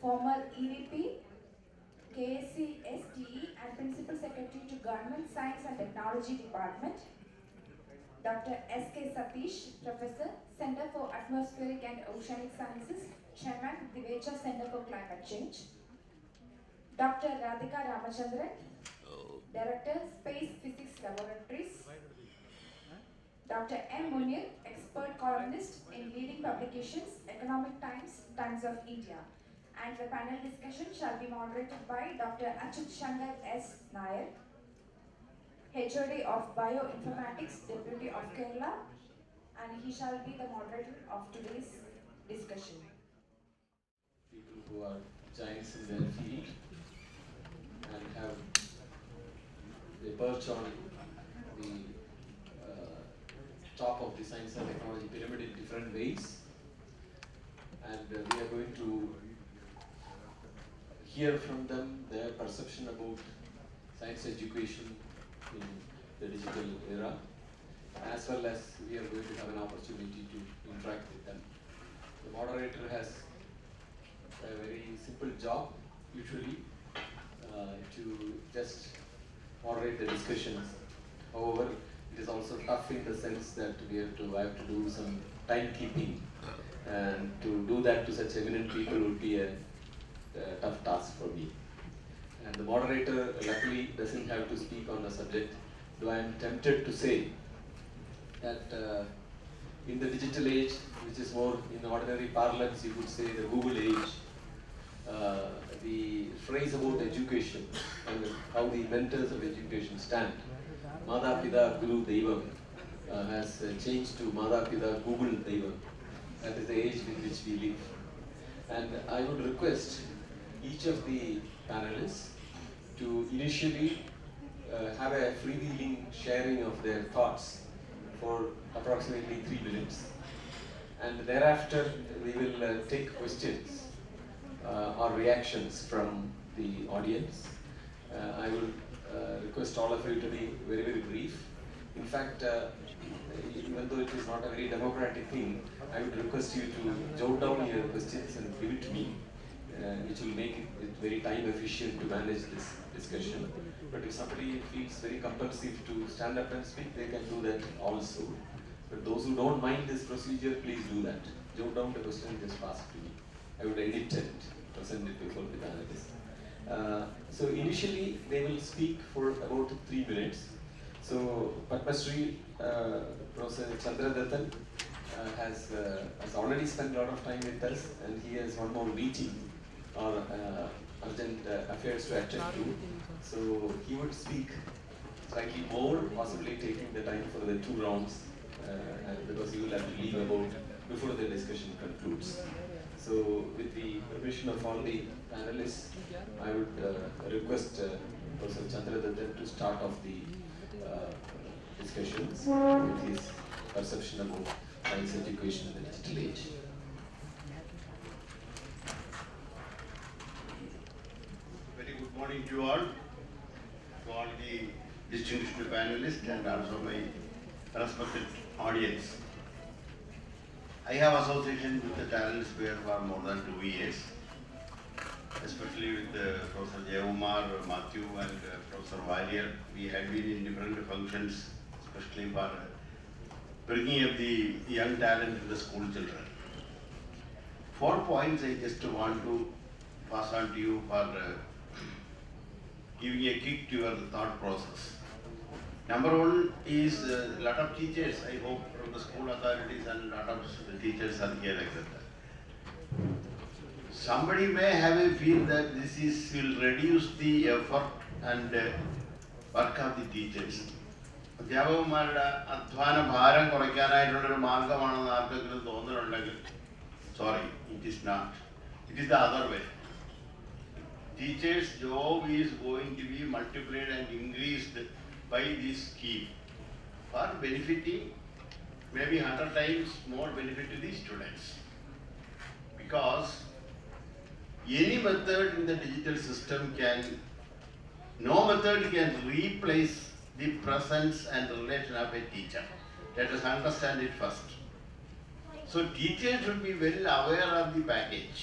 former EVP, KSCSTE and Principal Secretary to Government Science and Technology Department. Dr. S.K. Satish, Professor, Center for Atmospheric and Oceanic Sciences, Chairman, Divecha Center for Climate Change. Dr. Radhika Ramachandran, Director, Space Physics Laboratories. Dr. M. Munir, expert columnist in leading publications, Economic Times, Times of India. And the panel discussion shall be moderated by Dr. Achut Shankar S. Nair, HOD of Bioinformatics, Deputy of Kerala, and he shall be the moderator of today's discussion. People who are giants in their field and have they perch on the top of the science and technology pyramid in different ways, and we are going to hear from them their perception about science education in the digital era, as well as we are going to have an opportunity to interact with them. The moderator has a very simple job, usually, to just moderate the discussions. However, it is also tough in the sense that I have to do some timekeeping, and to do that to such eminent people would be a tough task for me. And the moderator luckily doesn't have to speak on the subject, though I am tempted to say that in the digital age, which is more in ordinary parlance, you could say the Google age, the phrase about education and how the inventors of education stand, Mada Pida Guru Devam, has changed to Mada Pida Google Devam. That is the age in which we live. And I would request each of the panelists to initially have a freewheeling sharing of their thoughts for approximately 3 minutes. And thereafter, we will take questions or reactions from the audience. I will request all of you to be very, very brief. In fact, even though it is not a very democratic thing, I would request you to jot down your questions and give it to me, which will make it very time efficient to manage this discussion. But if somebody feels very compulsive to stand up and speak, they can do that also. But those who don't mind this procedure, please do that. Jot down the question and just pass it to me. I would edit it, present it before the panelists. So initially, they will speak for about 3 minutes. So Padma Shri, Professor Chandra Dattan has already spent a lot of time with us, and he has one more meeting or urgent affairs to attend to. So he would speak slightly more, possibly taking the time for the 2 rounds, and because he will have to leave about before the discussion concludes. So with the permission of all the panelists, I would request Professor Chandra Dattan to start off the discussions with his perception about science education in the digital age. Very good morning to all the distinguished panelists and also my respected audience. I have association with the Talentspire for more than 2 years, especially with Professor Jayumar, Matthew and Professor Warrior. We had been in different functions, especially for bringing up the young talent in the school children. 4 points I just want to pass on to you for giving a kick to your thought process. Number 1 is a lot of teachers, I hope, from the school authorities and a lot of the teachers are here like that. Somebody may have a feel that this will reduce the effort and work of the teachers. അധ്യാപകന്മാരുടെ അധ്വാന ഭാരം കുറയ്ക്കാനായിട്ടുള്ളൊരു മാർഗമാണെന്ന് ആർക്കെങ്കിലും തോന്നുന്നുണ്ടെങ്കിൽ sorry, it is not. It is the other way. Teachers' job is going to be multiplied and increased by this scheme for benefiting maybe 100 times more benefit to the students. Because any method in the digital system no method can replace the presence and relation of a teacher. Let us understand it first. So teachers should be well aware of the package.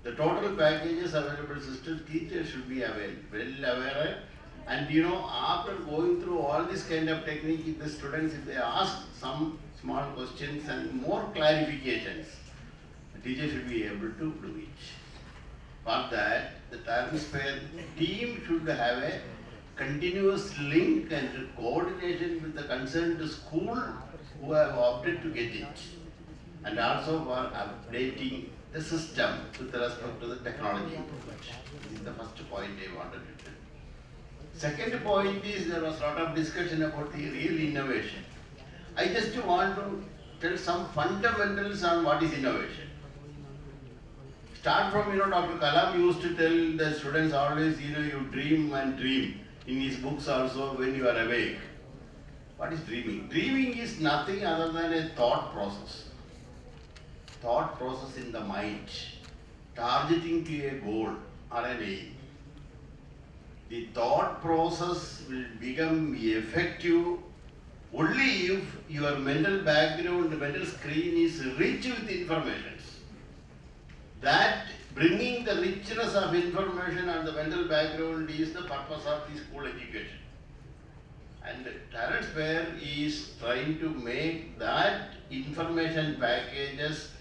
The total packages available system, teachers should be well aware. And you know, after going through all this kind of technique, if the students, if they ask some small questions and more clarifications, the teacher should be able to do it. For that, the Talentspire team should have a continuous link and coordination with the concerned school who have opted to get it. And also for updating the system with respect to the technology. This is the first point I wanted to tell. Second point is there was a lot of discussion about the real innovation. I just want to tell some fundamentals on what is innovation. Start from, Dr. Kalam used to tell the students always, you dream and dream. In his books also, when you are awake. What is dreaming? Dreaming is nothing other than a thought process. Thought process in the mind, targeting to a goal or an aim. The thought process will become effective only if your mental background, mental screen is rich with information. That bringing the richness of information and the mental background is the purpose of the school education. And Talentspire is trying to make that information packages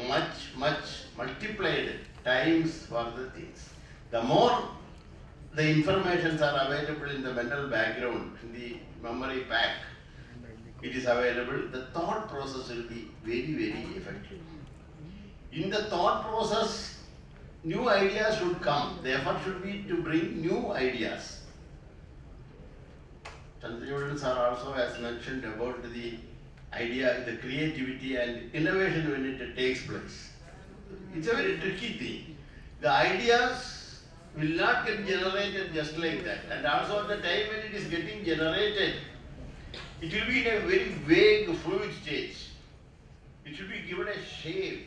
much multiplied times for the things. The more the informations are available in the mental background, in the memory pack, it is available, the thought process will be very effective. In the thought process, new ideas should come. The effort should be to bring new ideas. Chandra sir also has mentioned about the idea, the creativity and innovation when it takes place. It's a very tricky thing. The ideas will not get generated just like that. And also at the time when it is getting generated, it will be in a very vague, fluid stage. It should be given a shape.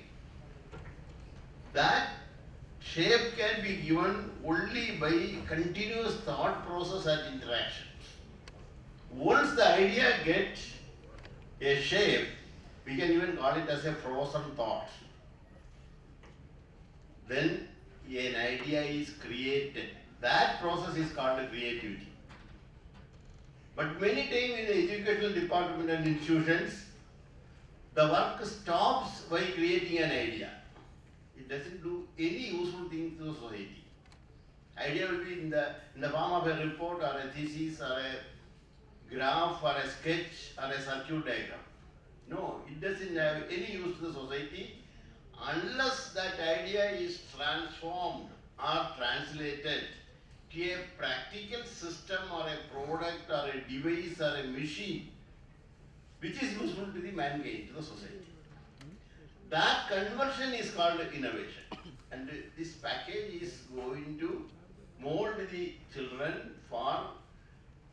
That shape can be given only by continuous thought process and interaction. Once the idea gets a shape, we can even call it as a frozen thought. Then an idea is created. That process is called creativity. But many times in the educational department and institutions, the work stops by creating an idea. It doesn't do any useful thing to the society. Idea will be in the form of a report or a thesis or a graph or a sketch or a circuit diagram. No, it doesn't have any use to the society unless that idea is transformed or translated to a practical system or a product or a device or a machine which is useful to the mankind, to the society. That conversion is called innovation. And this package is going to mold the children for,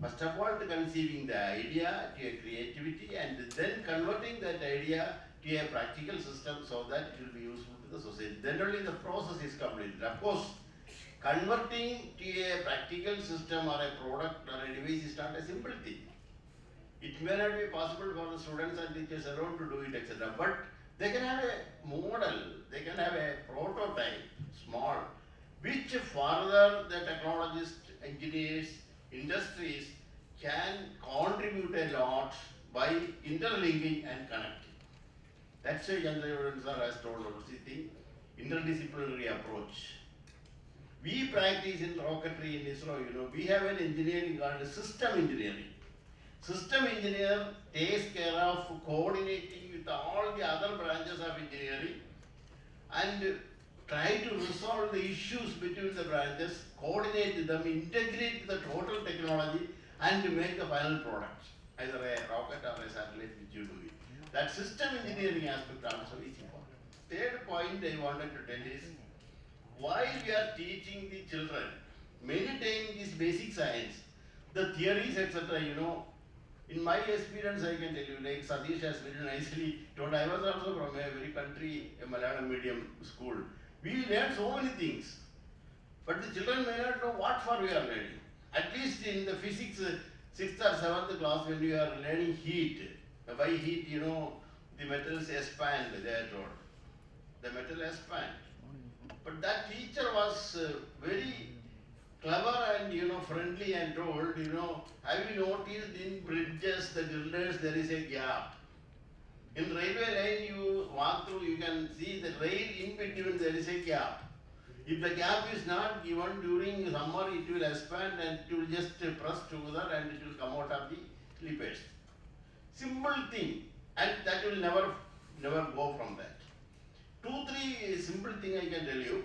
first of all, to conceiving the idea to a creativity and then converting that idea to a practical system so that it will be useful to the society. Then only the process is completed. Of course, converting to a practical system or a product or a device is not a simple thing. It may not be possible for the students and teachers alone to do it, etc. But they can have a model, they can have a prototype, small, which further the technologists, engineers, industries can contribute a lot by interlinking and connecting. That's why Chandra sir has told us the interdisciplinary approach. We practice in rocketry in ISRO, we have an engineering called system engineering. System engineer takes care of coordinating with all the other branches of engineering and try to resolve the issues between the branches, coordinate them, integrate the total technology and make the final product, either a rocket or a satellite which you do it. That system engineering aspect also is important. Third point I wanted to tell is, while we are teaching the children, many times this basic science, the theories, etc., in my experience, I can tell you, like Satish has very nicely told, I was also from a very country, a Malayalam medium school. We learned so many things, but the children may not know what for we are learning. At least in the physics 6th or 7th class, when you are learning heat, by heat, the metals expand, they are told. The metal expand. But that teacher was very clever and friendly and told, have you noticed in bridges, the girders, there is a gap. In railway line you walk through, you can see the rail in between there is a gap. If the gap is not given during summer, it will expand and it will just press together and it will come out of the slippers. Simple thing, and that will never go from that. 2-3 simple thing I can tell you.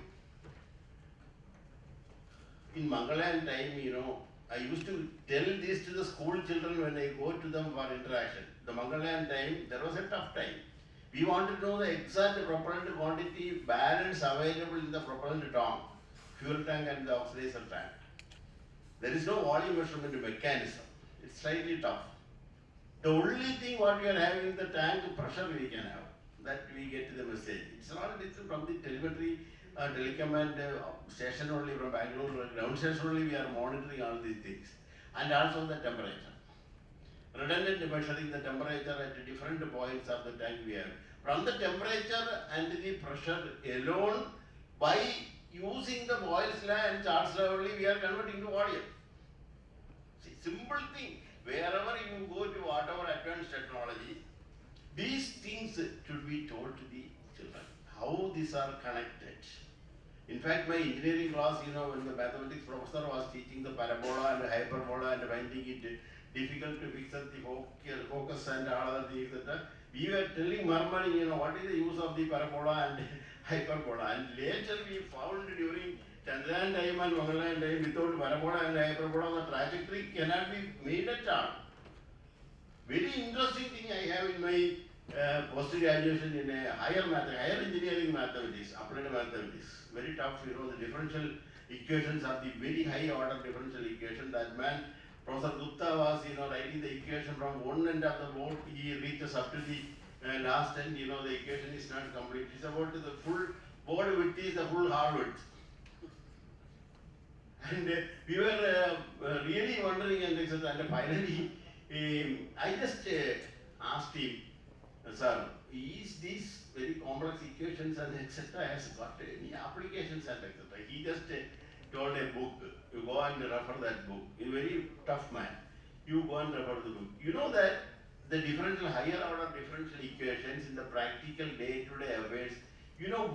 In Mangalam time, I used to tell this to the school children when I go to them for interaction. The Mangalam time, there was a tough time. We want to know the exact propellant quantity balance available in the propellant tank, fuel tank and the oxidizer tank. There is no volume measurement mechanism. It's slightly tough. The only thing what we are having in the tank pressure we can have. That we get the message. It's not from the telemetry, telecommand station only from Bangalore, ground station only we are monitoring all these things. And also the temperature. Redundant measuring the temperature at different points of the tank we have. From the temperature and the pressure alone, by using the Boyle's law and Charles law only, we are converting to volume. See, simple thing. Wherever you go to whatever advanced technology, these things should be told to the children. How these are connected. In fact, my engineering class, when the mathematics professor was teaching the parabola and hyperbola and finding it difficult to fix up the focus and all other things, etc., we were telling, murmuring, what is the use of the parabola and hyperbola. And later we found during Chandrayaan time and Mangalam time, without parabola and hyperbola, the trajectory cannot be made at all. Very interesting thing I have in my post-graduation in a higher engineering mathematics, applied mathematics. Very tough, the differential equations are the very high order differential equation. That man, Professor Gupta was, writing the equation from one end of the board, he reaches up to the last end, the equation is not complete. It's about the full board width is the full hall width. And we were really wondering and finally, I just asked him, sir, is these very complex equations and etc. has got any applications and etc. He just told a book, you go and refer that book. He's a very tough man. You go and refer the book. You know that the differential, higher order differential equations in the practical day-to-day affairs,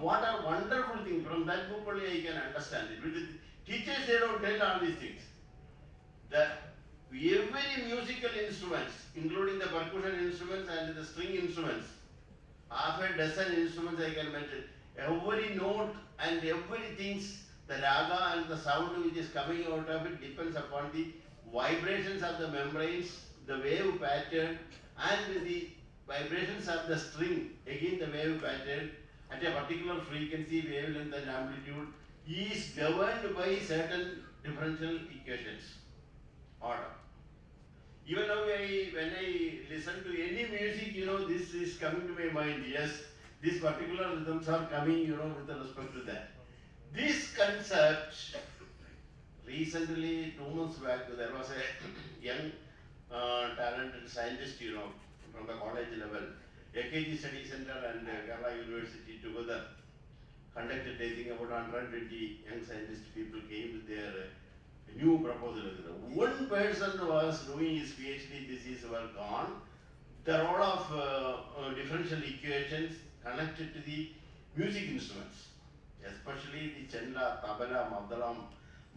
what are wonderful things. From that book only I can understand it. With the teachers, they don't tell all these things. Every musical instruments, including the percussion instruments and the string instruments, half a dozen instruments I can mention. Every note and everything, the raga and the sound which is coming out of it depends upon the vibrations of the membranes, the wave pattern, and the vibrations of the string. Again, the wave pattern at a particular frequency, wavelength, and amplitude is governed by certain differential equations. Order. Even now, when I listen to any music, this is coming to my mind. Yes, these particular rhythms are coming, with respect to that. This concept, recently, 2 months back, there was a young, talented scientist, from the college level, AKG Study Center and Kerala University together conducted, I think, about 120 young scientist people came with their new proposal. One person was doing his PhD thesis work on the role of differential equations connected to the music instruments, especially the chenla, tabla, madalam,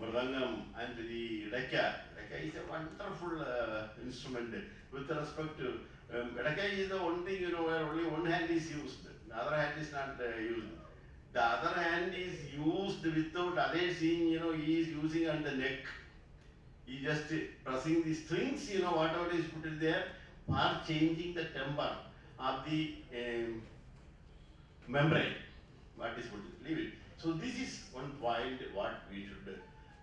mridangam, and the Daka. Daka is a wonderful instrument with respect to. Daka is the one thing, where only one hand is used, the other hand is not used. The other hand is used without others seeing, he is using on the neck. He just pressing the strings, whatever is put in there, for changing the temper of the membrane. What is put in, leave it. So this is one point what we should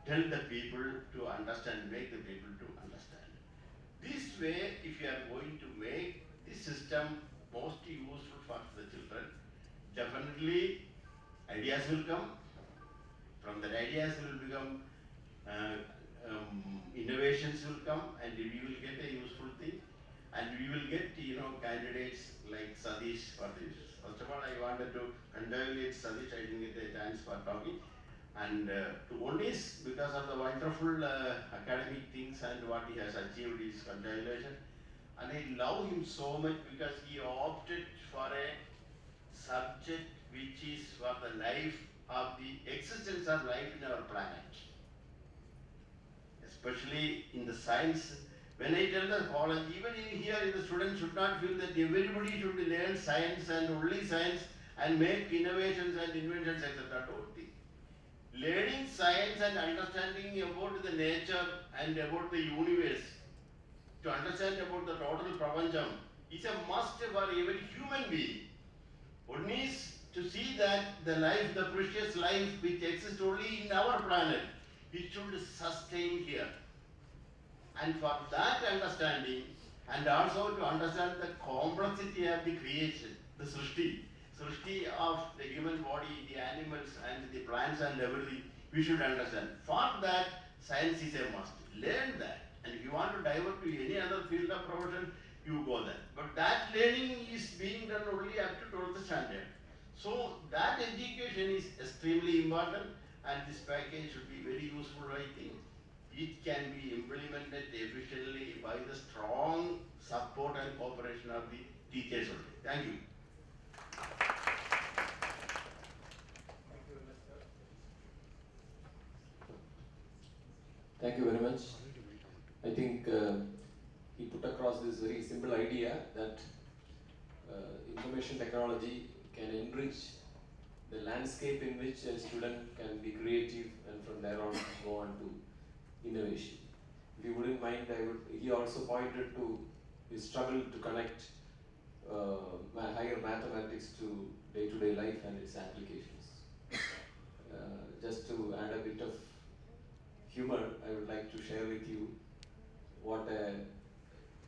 tell the people to understand, make the people to understand. This way, if you are going to make this system most useful for the children, definitely ideas will come. From that ideas will become innovations will come, and we will get a useful thing, and we will get candidates like Sadish for this First of all, I wanted to congratulate Sadish. I didn't get a chance for talking. And to Ondis, because of the wonderful academic things and what he has achieved, is congratulations. And I love him so much because he opted for a subject which is for the life of the existence of life in our planet. Especially in the science. When I tell the college, even in here, the students should not feel that everybody should learn science and only science and make innovations and inventions, etc. Don't think. Learning science and understanding about the nature and about the universe, to understand about the total prapancham, is a must for every human being. One is to see that the life, the precious life which exists only in our planet, it should sustain here. And for that understanding, and also to understand the complexity of the creation, the Srishti of the human body, the animals and the plants and everything, we should understand. For that, science is a must. Learn that. And if you want to divert to any other field of profession, you go there. But that learning is being done only up to 12th standard. So that education is extremely important, and this package should be very useful, I think. It can be implemented efficiently by the strong support and cooperation of the teachers only. Thank you. Thank you very much. I think he put across this very simple idea that information technology can enrich the landscape in which a student can be creative and from there on go on to innovation. If you wouldn't mind, he also pointed to his struggle to connect higher mathematics to day-to-day life and its applications. Just to add a bit of humor, I would like to share with you what an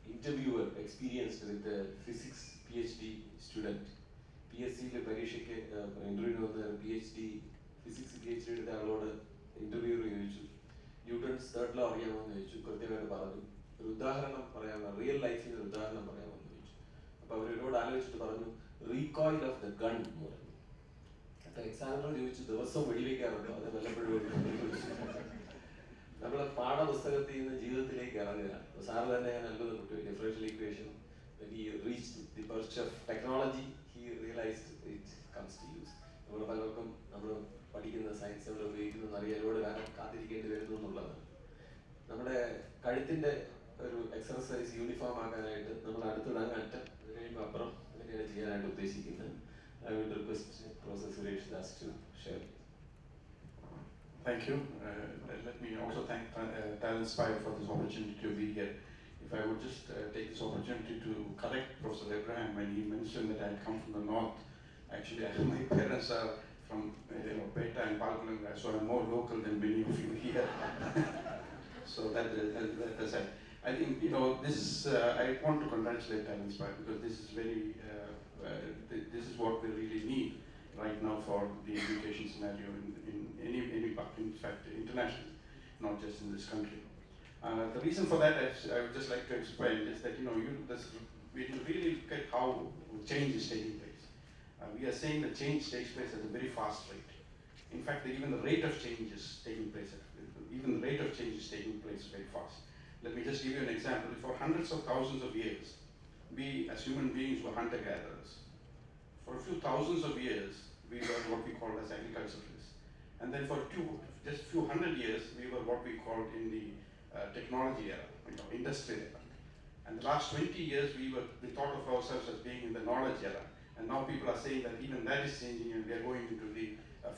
interviewer experienced with a physics PhD student. PSC പരീക്ഷയ്ക്ക് ഇന്റർവ്യൂവിന് വന്ന PhD physics PhD എടുത്ത ആളോട് interviewer ചോദിച്ചു, Newton's third law അറിയാമെന്ന് ചോദിച്ചു. കൃത്യമായിട്ട് പറഞ്ഞു. ഒരു ഉദാഹരണം പറയാമോ, റിയൽ ലൈഫിൽ ഒരു ഉദാഹരണം പറയാമെന്ന് ചോദിച്ചു. അപ്പോൾ അവരോട് ആലോചിച്ചിട്ട് പറഞ്ഞു, റീകോയിൽ ഓഫ് ദ ഗൺ എന്ന് പറഞ്ഞു. അപ്പോൾ എക്സാമിനർ ചോദിച്ചു, ദിവസം വെടിവെക്കാറുണ്ടോ? അത് വല്ലപ്പോഴും നമ്മളെ പാഠപുസ്തകത്തിൽ നിന്ന് ജീവിതത്തിലേക്ക് ഇറങ്ങുക. സാറ് തന്നെ നൽകുന്ന കുട്ടി differential equation, when he reached the perch of technology, he realized it comes to use. നമ്മൾ പലർക്കും നമ്മൾ പഠിക്കുന്ന സയൻസ് നമ്മൾ ഉപയോഗിക്കുന്ന അറിയാൻ ഒരുപാട് കാലം കാത്തിരിക്കേണ്ടി വരുന്നു എന്നുള്ളതാണ്. നമ്മുടെ കഴുത്തിൻ്റെ ഒരു എക്സർസൈസ് യൂണിഫോം ആക്കാനായിട്ട് നമ്മൾ അടുത്തിടാൻ അറ്റം കഴിയുമ്പോൾ അപ്പുറം അങ്ങനെയാണ് ചെയ്യാനായിട്ട് ഉദ്ദേശിക്കുന്നത്. I would request Professor Suresh Das to share. Thank you. Let me also thank Talentspire for this opportunity to be here. If I would just take this opportunity to correct Professor Abraham when he mentioned that I had come from the north. Actually, my parents are from Peta and Palkulangra, so I'm more local than many of you here. So that aside, I think this. I want to congratulate Talentspire because this is this is what we really need right now for the education scenario in any part, in fact, internationally, not just in this country. The reason for that, I would just like to explain, is that we really look at how change is taking place. We are saying that change takes place at a very fast rate. In fact, even the rate of change is taking place. Very fast. Let me just give you an example. For hundreds of thousands of years, we as human beings were hunter-gatherers. For a few thousands of years, we were what we called as agriculturalists. And then for just a few hundred years, we were what we called in the technology era, industrial era. And the last 20 years, we thought of ourselves as being in the knowledge era. And now people are saying that even that is changing and we are going into the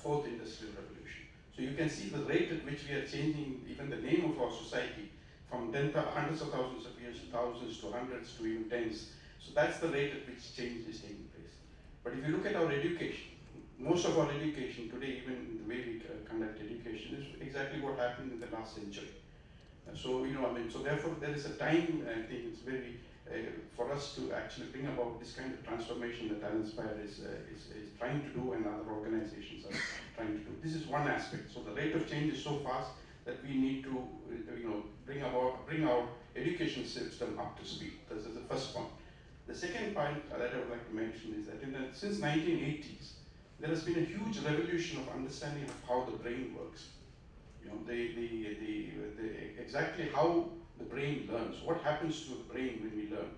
fourth industrial revolution. So you can see the rate at which we are changing even the name of our society from hundreds of thousands of years to thousands to hundreds to even tens. So that's the rate at which change is taking place. But if you look at our education, most of our education today, even the way we conduct education, is exactly what happened in the last century. So so therefore there is a time, I think it's very for us to actually bring about this kind of transformation that Talentspire is trying to do and other organizations are trying to do. This is one aspect. So the rate of change is so fast that we need to bring our education system up to speed. This is the first point. The second point that I would like to mention is that since 1980s, there has been a huge revolution of understanding of how the brain works. You know, exactly how the brain learns, what happens to the brain when we learn.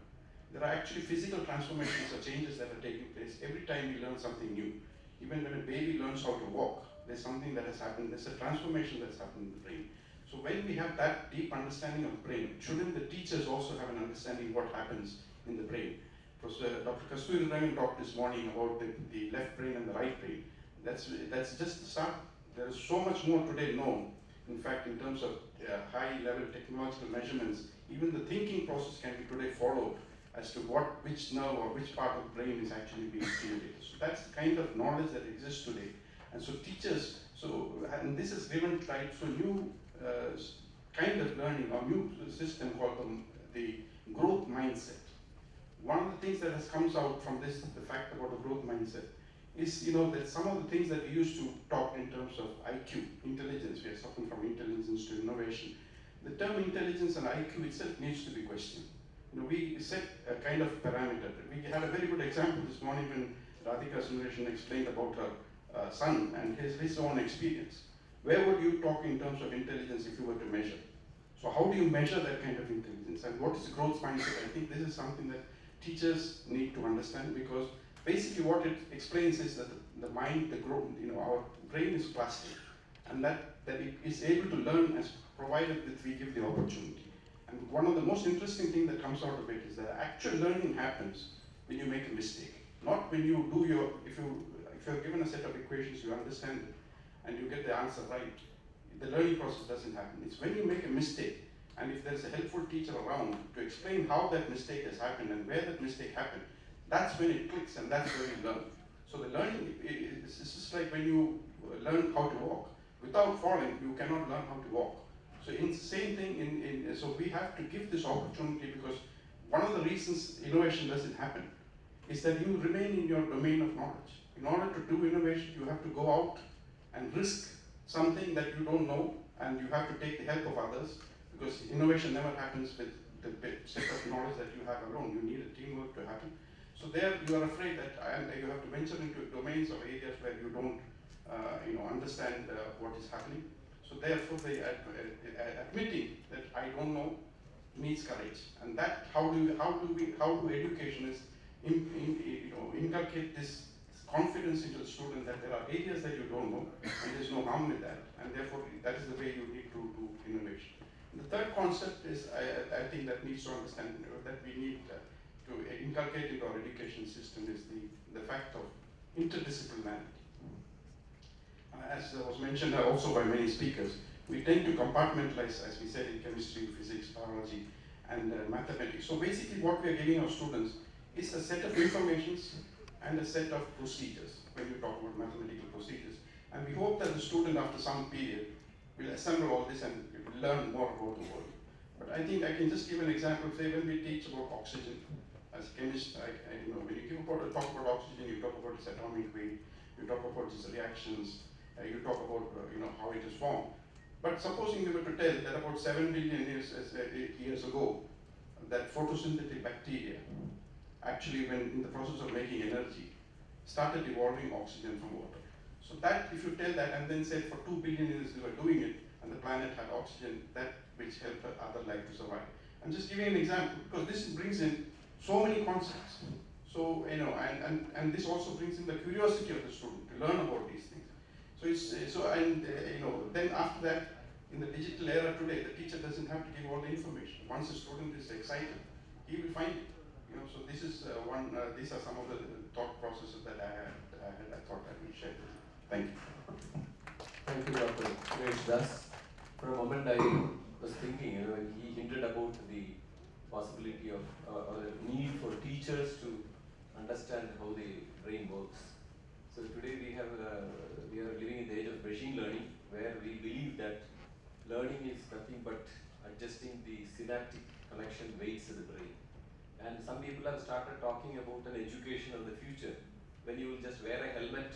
There are actually physical transformations or changes that are taking place every time we learn something new. Even when a baby learns how to walk, there's something that has happened, there's a transformation that's happened in the brain. So when we have that deep understanding of the brain, shouldn't the teachers also have an understanding what happens in the brain? Professor Dr. Kasturi Rangan talked this morning about the left brain and the right brain. That's just the start. There is so much more today known. In fact, in terms of high-level technological measurements, even the thinking process can be today followed as to which nerve or which part of the brain is actually being stimulated. So that's the kind of knowledge that exists today. And so teachers, and this is given right to a new kind of learning, or new system called the growth mindset. One of the things that has comes out from this, the fact about the growth mindset, is that some of the things that we used to talk in terms of IQ, intelligence, we are talking from intelligence to innovation. The term intelligence and IQ itself needs to be questioned. We set a kind of parameter. We had a very good example this morning when Radhika Sundaresan explained about her son and his own experience. Where would you talk in terms of intelligence if you were to measure? So how do you measure that kind of intelligence? And what is growth mindset? I think this is something that teachers need to understand, because basically what it explains is that the mind, the growth, our brain is plastic, and that it is able to learn as provided that we give the opportunity. And one of the most interesting things that comes out of it is that actual learning happens when you make a mistake. Not when you do if you're given a set of equations, you understand it, and you get the answer right. The learning process doesn't happen. It's when you make a mistake, and if there's a helpful teacher around to explain how that mistake has happened and where that mistake happened, that's when it clicks, and that's where you learn. So the learning is just like when you learn how to walk. Without falling, you cannot learn how to walk. So it's the same thing so we have to give this opportunity, because one of the reasons innovation doesn't happen is that you remain in your domain of knowledge. In order to do innovation, you have to go out and risk something that you don't know, and you have to take the help of others, because innovation never happens with the set of knowledge that you have alone. You need a teamwork to happen. So there you are afraid that you have to venture into domains or areas where you don't understand what is happening. So therefore, admitting that I don't know needs courage, and that how do educationists inculcate this confidence into the student that there are areas that you don't know, and there's no harm with that, and therefore that is the way you need to do innovation. And the third concept is I think that needs to understand that we need to inculcate into our education system is the fact of interdisciplinarity. As was mentioned also by many speakers, we tend to compartmentalize, as we said, in chemistry, physics, biology, and mathematics. So basically what we are giving our students is a set of informations and a set of procedures when we talk about mathematical procedures. And we hope that the student, after some period, will assemble all this and learn more about the world. But I think I can just give an example. Say when we teach about oxygen, as a chemist, when you talk about oxygen, you talk about its atomic weight, you talk about its reactions, you talk about how it is formed. But supposing we were to tell that about 7 billion years ago, that photosynthetic bacteria, actually when in the process of making energy, started evolving oxygen from water. So that, if you tell that and then say for 2 billion years they were doing it, and the planet had oxygen, that which helped other life to survive. I'm just giving an example, because this brings in so many concepts. So, and this also brings in the curiosity of the student to learn about these things. So then after that, in the digital era today, the teacher doesn't have to give all the information. Once a student is excited, he will find it. So this is these are some of the thought processes that I thought I would share with you. Thank you. Thank you, Dr. Suresh Das. For a moment, I was thinking, when he hinted about the possibility of or the need for teachers to understand how the brain works. So today we are living in the age of machine learning, where we believe that learning is nothing but adjusting the synaptic connection weights of the brain. And some people have started talking about an education of the future, when you will just wear a helmet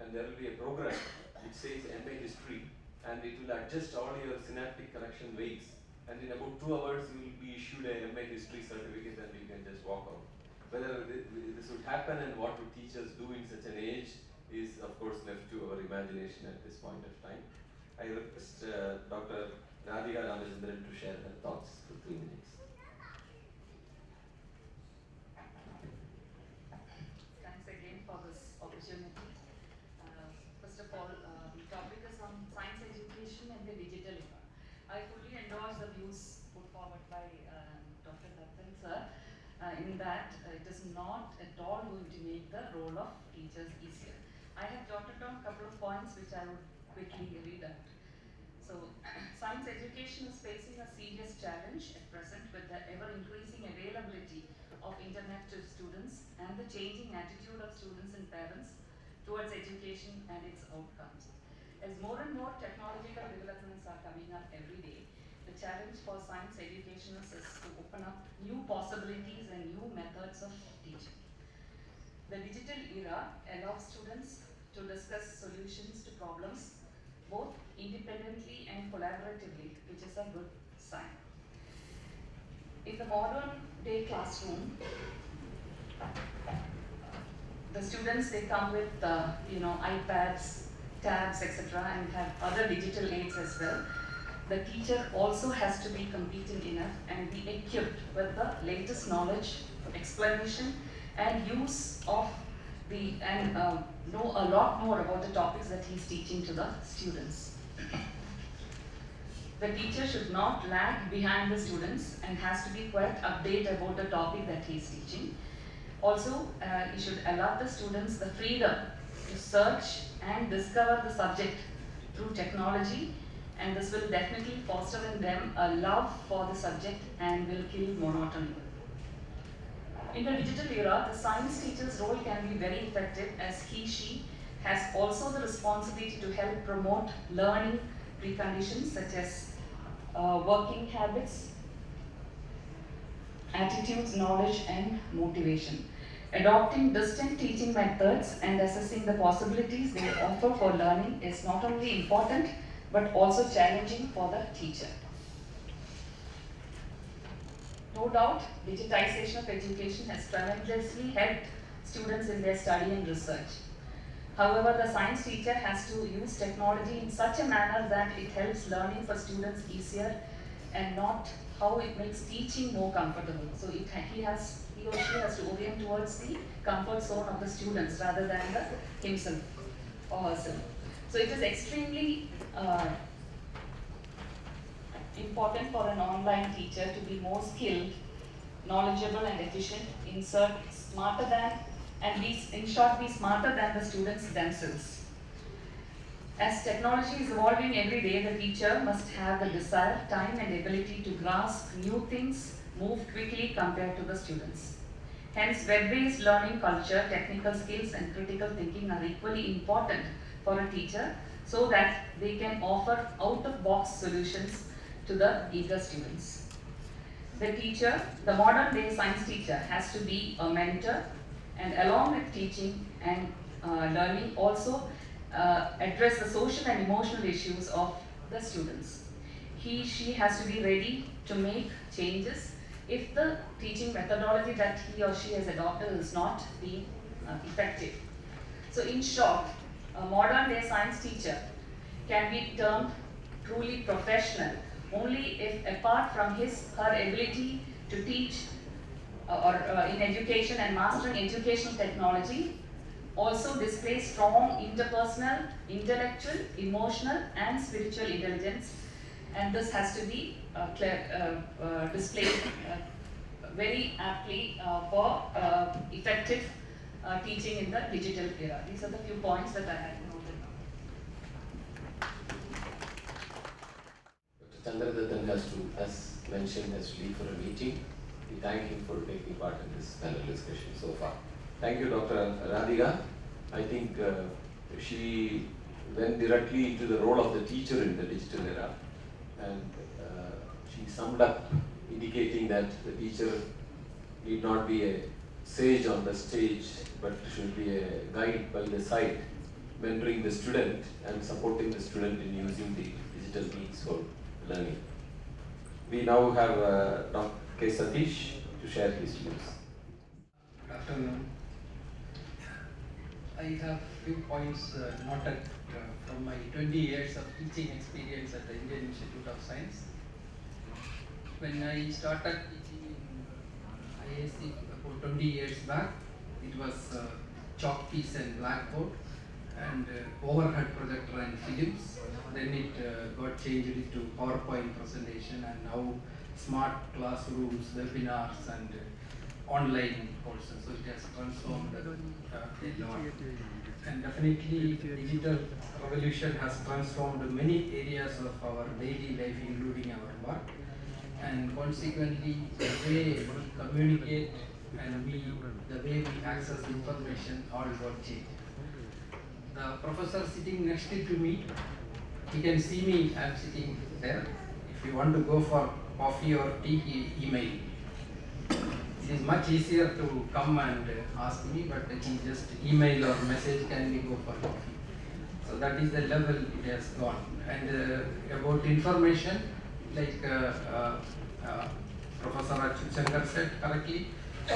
and there will be a program which says MA history, and it will adjust all your synaptic connection weights, and in about 2 hours you will be issued a MA history certificate and you can just walk out. Whether this would happen and what would teachers do in such an age is of course left to our imagination at this point of time. I request Dr. Radhika Ramachandran to share her thoughts for 3 minutes. Thanks again for this opportunity. First of all, the topic is on science education and the digital era. I fully endorse the views put forward by Dr. Dattan sir in that it is not at all going to make the role of teachers easier. I have jotted down a couple of points which I would quickly read out. So, science education is facing a serious challenge at present with the ever-increasing availability of internet to students and the changing attitude of students and parents towards education and its outcomes. As more and more technological developments are coming up every day, the challenge for science educationists is to open up new possibilities and new methods of teaching. The digital era allows students to discuss solutions to problems both independently and collaboratively, which is a good sign. In the modern day classroom, the students, they come with iPads, tabs, etc., and have other digital aids as well. The teacher also has to be competent enough and be equipped with the latest knowledge, explanation, and use of know a lot more about the topics that he's teaching to the students. The teacher should not lag behind the students and has to be quite updated about the topic that he's teaching. Also, he should allow the students the freedom to search and discover the subject through technology, and this will definitely foster in them a love for the subject and will kill monotony. In the digital era, the science teacher's role can be very effective as she has also the responsibility to help promote learning preconditions such as working habits, attitudes, knowledge, and motivation. Adopting distant teaching methods and assessing the possibilities they offer for learning is not only important but also challenging for the teacher. No doubt, digitization of education has tremendously helped students in their study and research. However, the science teacher has to use technology in such a manner that it helps learning for students easier and not how it makes teaching more comfortable. So he or she has to orient towards the comfort zone of the students rather than himself or herself. So it is extremely important for an online teacher to be more skilled, knowledgeable and efficient, be smarter than the students themselves. As technology is evolving every day, the teacher must have the desire, time and ability to grasp new things, move quickly compared to the students. Hence, web-based learning culture, technical skills and critical thinking are equally important for a teacher so that they can offer out-of-box solutions to the eager students. The modern day science teacher has to be a mentor and along with teaching and learning also address the social and emotional issues of the students. She has to be ready to make changes if the teaching methodology that he or she has adopted is not being effective. So in short, a modern day science teacher can be termed truly professional only if, apart from her ability to teach in education and mastering educational technology, also displays strong interpersonal, intellectual, emotional and spiritual intelligence, and this has to be displayed very aptly for effective teaching in the digital era. These are the few points that I had noted down. Dr. Chandradattan as mentioned, has to leave for a meeting. We thank him for taking part in this panel discussion so far. Thank you, Dr. Radhika. I think she went directly into the role of the teacher in the digital era, and she summed up indicating that the teacher need not be a sage on the stage, but should be a guide by the side, mentoring the student and supporting the student in using the digital means for learning. We now have Dr. K. Satish to share his views. afternoon. I have few points noted from my 20 years of teaching experience at the Indian Institute of Science. When I started teaching in IAC about 20 years back, it was chalk piece and blackboard and overhead projector and films. Then it got changed to PowerPoint presentation, and now smart classrooms, webinars, and online courses. So it has transformed a lot. And definitely digital revolution has transformed many areas of our daily life, including our work. And consequently, the way we communicate and the way we access information all got changed. The professor sitting next to me, he can see me, I am sitting there. If you want to go for coffee or tea, he email. It is much easier to come and ask me, but he just email or message, can we go for coffee? So that is the level it has gone. And about information, like Professor Achyut Shankar said correctly,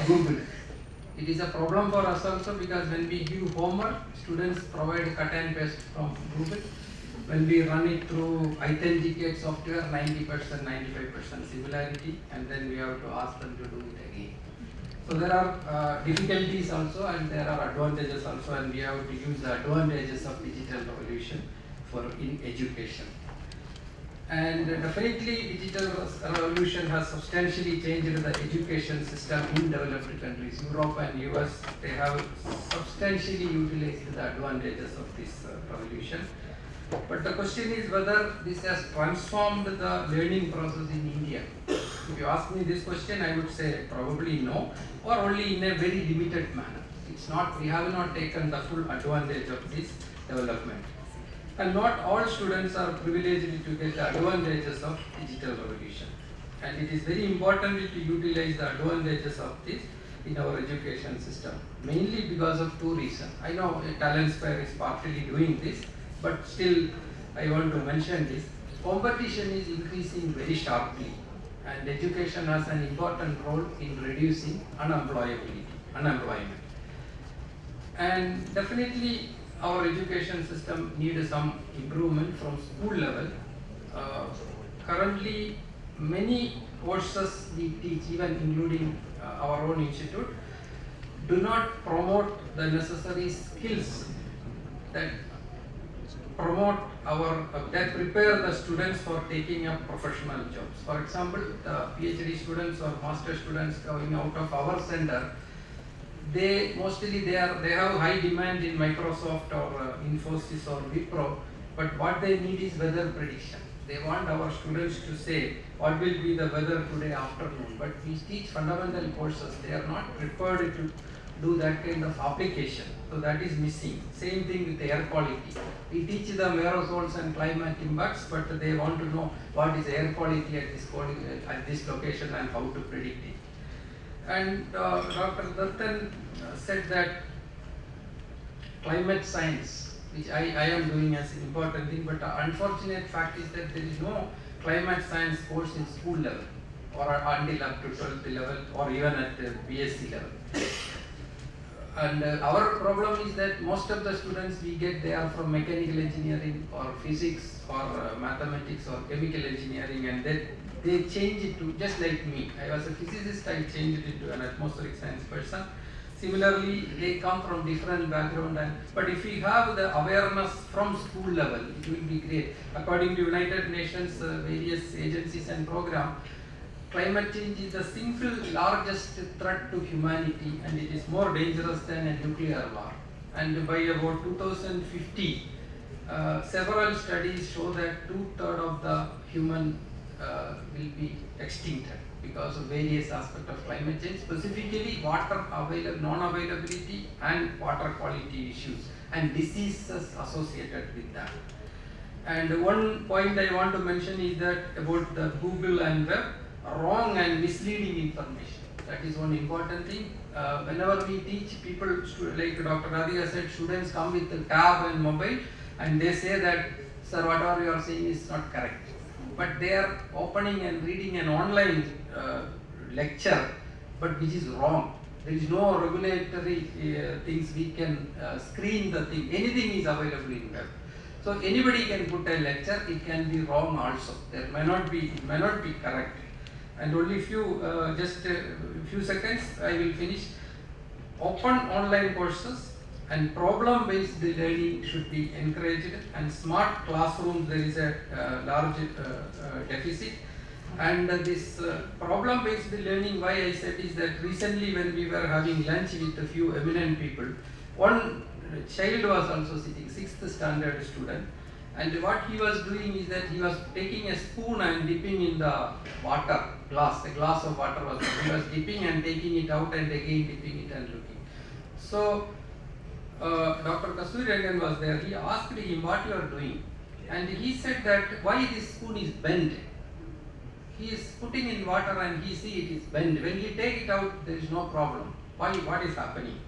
Google. It is a problem for us also, because when we give homework, students provide cut and paste from Google. When we run it through authenticate software, 90%, 95% similarity, and then we have to ask them to do it again. So there are difficulties also, and there are advantages also, and we have to use the advantages of digital revolution in education. And definitely digital revolution has substantially changed the education system in developed countries. Europe and US, they have substantially utilized the advantages of this revolution. But the question is whether this has transformed the learning process in India. If you ask me this question, I would say probably no, or only in a very limited manner. It's not, we have not taken the full advantage of this development. And not all students are privileged to get the advantages of digital revolution. And it is very important to utilize the advantages of this in our education system, mainly because of two reasons. I know Talentspire is partly doing this, but still I want to mention this. Competition is increasing very sharply, and education has an important role in reducing unemployment. And definitely our education system needs some improvement from school level. Currently, many courses we teach, even including our own institute, do not promote the necessary skills that that prepare the students for taking up professional jobs. For example, the PhD students or master students coming out of our center, they have high demand in Microsoft or Infosys or Wipro, but what they need is weather prediction. They want our students to say what will be the weather today afternoon, but we teach fundamental courses. They are not prepared to do that kind of application, so that is missing. Same thing with air quality. We teach them aerosols and climate impacts, but they want to know what is air quality at this location and how to predict it. And Dr. Dattan said that climate science, which I am doing as an important thing, but the unfortunate fact is that there is no climate science course in school level or until up to 12th level or even at BSc level. And our problem is that most of the students we get, they are from mechanical engineering or physics or mathematics or chemical engineering, and they change it to, just like me. I was a physicist, I changed it to an atmospheric science person. Similarly, they come from different background, but if we have the awareness from school level, it will be great. According to United Nations, various agencies and programs, climate change is the single largest threat to humanity, and it is more dangerous than a nuclear war. And by about 2050, several studies show that 2/3 of the human will be extincted because of various aspects of climate change, specifically water non-availability and water quality issues and diseases associated with that. And one point I want to mention is that about the Google and web, wrong and misleading information. That is one important thing. Whenever we teach people, like Dr. Radhika said, students come with a tab and mobile and they say that, sir, whatever you are saying is not correct. But they are opening and reading an online lecture, but which is wrong. There is no regulatory things we can screen the thing. Anything is available in web. So anybody can put a lecture. It can be wrong also. There may not be. It may not be correct. And only just a few seconds. I will finish. Open online courses and problem-based learning should be encouraged. And smart classrooms, there is a large deficit. And this problem-based learning, why I said is that recently when we were having lunch with a few eminent people, one child was also sitting, 6th standard student, and what he was doing is that he was taking a spoon and dipping in the water glass, a glass of water was there. He was dipping and taking it out and again dipping it and looking. So Dr. Kasurirangan was there. He asked him what you are doing, and he said that why this spoon is bent. He is putting in water and he see it is bent. When he take it out, there is no problem. Why? What is happening?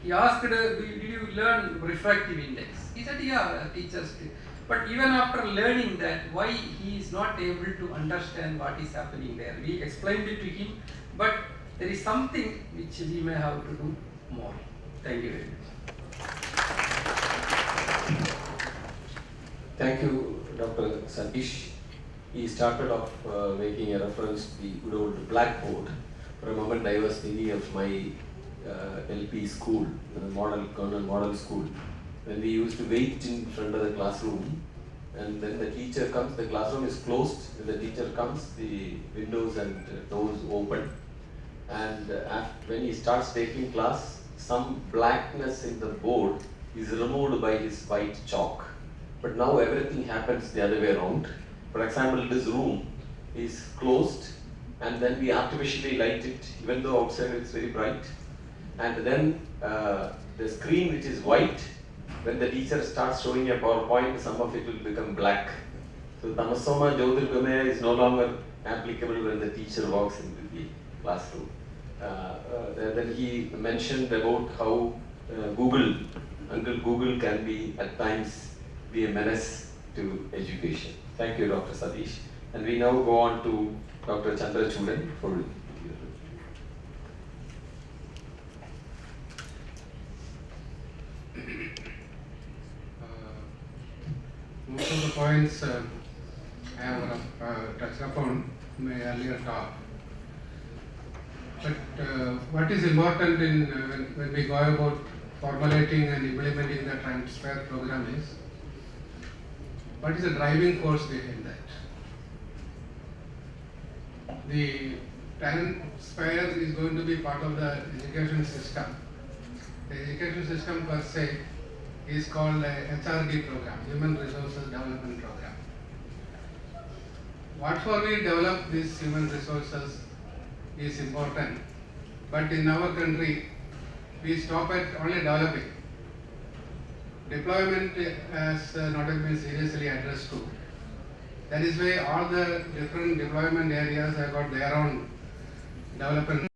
He asked, did you learn refractive index? He said, yeah, teachers did. But even after learning that, why he is not able to understand what is happening there? We explained it to him, but there is something which we may have to do more. Thank you very much. Thank you, Dr. Satish. He started off making a reference to the good old blackboard. For a moment I was thinking of my LP school, the model school, when we used to wait in front of the classroom, and then the teacher comes, the classroom is closed, when the teacher comes, the windows and doors open, and when he starts taking class, some blackness in the board is removed by his white chalk. But now everything happens the other way around. For example, this room is closed, and then we artificially light it, even though outside it's very bright. And then the screen, which is white, when the teacher starts showing a PowerPoint, some of it will become black. So Tamasoma Jyotirgamaya is no longer applicable when the teacher walks into the classroom. Then he mentioned about how Uncle Google can be at times be a menace to education. Thank you, Dr. Satish. And we now go on to Dr. Chandrachudan for most of the points I have touched upon in my earlier talk. But what is important in when we go about formulating and implementing the Talentspire program is, what is the driving force behind that? The Talentspire is going to be part of the education system. The education system per se is called a HRD program, Human Resources Development Program. What for we develop these human resources is important, but in our country we stop at only developing. Deployment has not been seriously addressed to. That is why all the different deployment areas have got their own development